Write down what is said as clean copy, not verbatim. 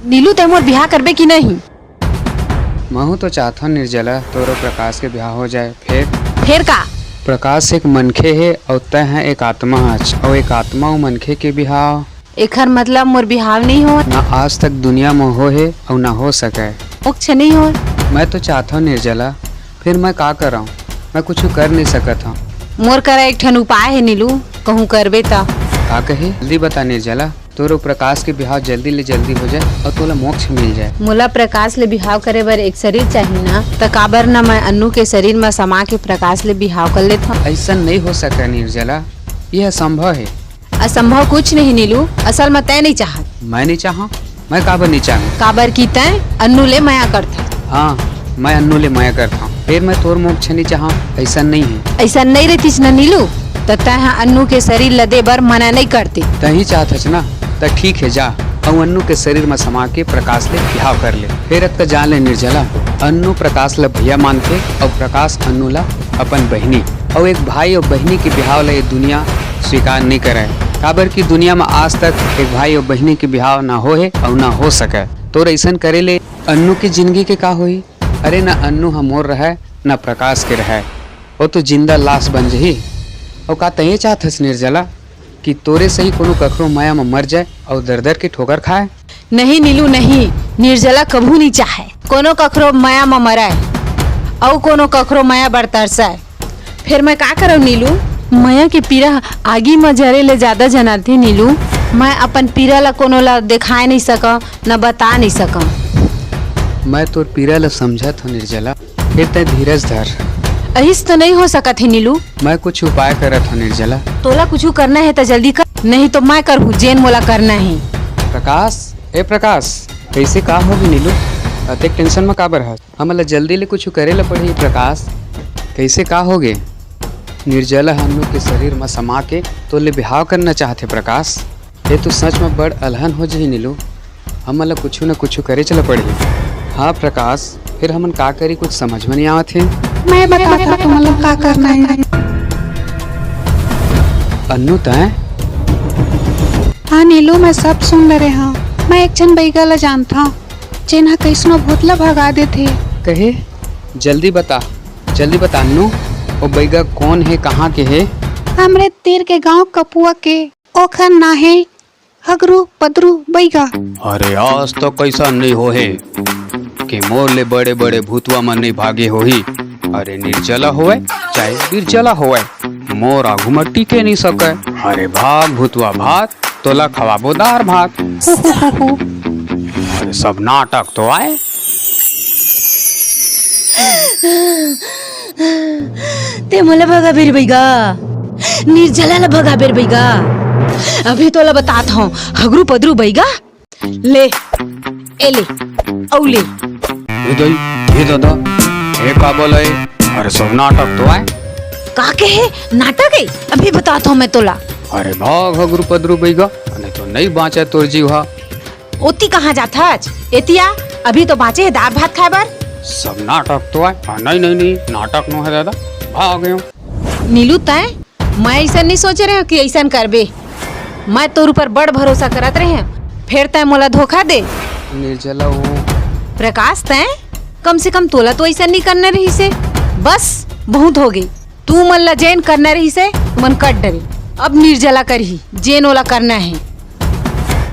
नीलू ते मोर बिहार करबे की नहीं? महू तो चाहता हूँ निर्जला तोरो प्रकाश के ब्याह हो जाए। फिर का? प्रकाश एक मनखे है और तय है एक आत्मा और एक आत्मा और मनखे के बिहाव। एखर मतलब मोर बिहाव नहीं हो? ना आज तक दुनिया में हो है और ना हो सके। ओक्ष नहीं हो? मैं तो चाहता हूँ निर्जला, फिर मैं का कर रहा हूँ? मैं कुछ कर नहीं सकता हूँ। मोर करा एक ठन उपाय है नीलू, कहूँ करबे ता का कहे? जल्दी बता निर्जला, तोरो प्रकाश के बिहाव जल्दी ले जल्दी हो जाए और तोला मोक्ष मिल जाए। मोला प्रकाश ले बिहाव करे बर एक शरीर चाहिए ना, त काबर न मैं अन्नू के शरीर में समा के प्रकाश ले बिहाव कर लेता। ऐसा नहीं हो सका निर्जला, यह असंभव है। असंभव कुछ नहीं नीलू, असल में तय नहीं चाहत। मैं नहीं चाहा? मैं काबर नहीं चाहूँ? काबर की तय अन्नू ले माया करता। हाँ, मैं अन्नू ले माया करता हूँ, फिर मैं तोर मोक्ष नहीं चाहा। ऐसा नहीं है। ऐसा नहीं रहतीस न नीलू, तो तय अन्नू के शरीर लदे बर मना नहीं करती। तही चाहत ना, तो ठीक है जा और अन्नू के शरीर में समा के प्रकाश ले बिहाव कर ले। फिर अब जान ले निर्जला, अन्नू प्रकाश ला भैया मानते और प्रकाश अन्नू ला अपन बहनी, और एक भाई और बहनी के बिहाव ला ये दुनिया स्वीकार नहीं करे। काबर की दुनिया में आज तक एक भाई और बहनी के बिहाव ना हो है और ना हो सके। तो ऐसा करे ले अन्नू की जिंदगी के का होई? अरे ना अन्नू हमोर रहे ना प्रकाश के रहे, वो तो जिंदा लाश बन जही। और का तय चाहत निर्जला कि तोरे सही कोनो कखरो माया में मर जाए और दर दर के ठोकर खाए? नहीं नीलू नहीं, निर्जला कभू नहीं चाहे कोनो कखरो माया में मराए और कोनो कखरो माया बर तरसाए। फिर मैं का करूँ नीलू? माया के पीड़ा आगी में जरे ले ज्यादा जनाती नीलू। मैं अपन पीड़ा ला कोनो ला दिखाए नहीं सका न बता नहीं सका। मैं तोर पीड़ा ला समझत हूँ निर्जला, फिर तय धीरज धर। अहिस तो नहीं हो सकत है नीलू। मैं कुछ उपाय करत हूँ निर्जला। तोला कुछ करना है तो जल्दी कर, नहीं तो मैं करूँ जेन मोला करना है। प्रकाश, ए प्रकाश, कैसे का होगी नीलू? अतेक टेंशन में काबर है? हमला जल्दी ले कुछ करे ला पड़ी। प्रकाश कैसे का होगे? निर्जला अन्नू के शरीर में समा के तो ले बिहाव करना चाहते प्रकाश। ये तो सच में बड़ अलहन हो जाही नीलू, हमला कुछ न कुछ करे चला पड़ी। हाँ प्रकाश, फिर हमन का करी कुछ समझ में नहीं आवत है। मैं बताता तुमला का करना है। अन्नू तय? हाँ नीलू, मैं सब सुन ले रहे हाँ। मैं एक जन बैगा ला जानता हूँ जिन्हा कैसनो भूतला भगा देते। कहे? जल्दी बता अन्नू, वो बैगा कौन है, कहाँ के है? हमरे तीर के गांव कपुआ के ओखर ना है हगरू पदरू बैगा। अरे आज तो कैसा नहीं हो है कि मोर ले बड़े बड़े भूतवा मन नहीं भागे होही। अरे निर्जला होए चाहे निर्जला होए, मोर आगू में टिके नहीं सके। अरे भाग भूतवा भाग, तोला खवाबो दार भात। अरे सब नाटक तो आए। ते मोला भगा बेर बैगा, निर्जला ला भगा बेर बैगा। अभी तोला बताता हूँ हगरू पदरू बैगा ले ए ले औ ले। ये दादा ये का बोले? अरे सब नाटक तो आए। का के है नाटक है? अभी बताता हूँ मैं तोला। अरे भाग हगरू पदरू बैगा, नहीं तो नहीं बाँचे तोर जीवा। ओती कहाँ जाता आज? एतिया अभी तो बाँचे है दाल भात खाए बार। सब नाटक तो है। नहीं नाटक नो है दादा, भाग गयो। नीलू तय मैं ऐसा नहीं सोच रहे कि ऐसा करबे। मैं तोर ऊपर बड़ भरोसा करत रहे, फिर तय मोला धोखा दे। निर्जला वो प्रकाश तय कम से कम तोला तो ऐसा नहीं करना रही से। बस बहुत हो गई, तू मन ला जैन करना रही से मन कट डरे। अब निर्जला करही जेन ओला करना है।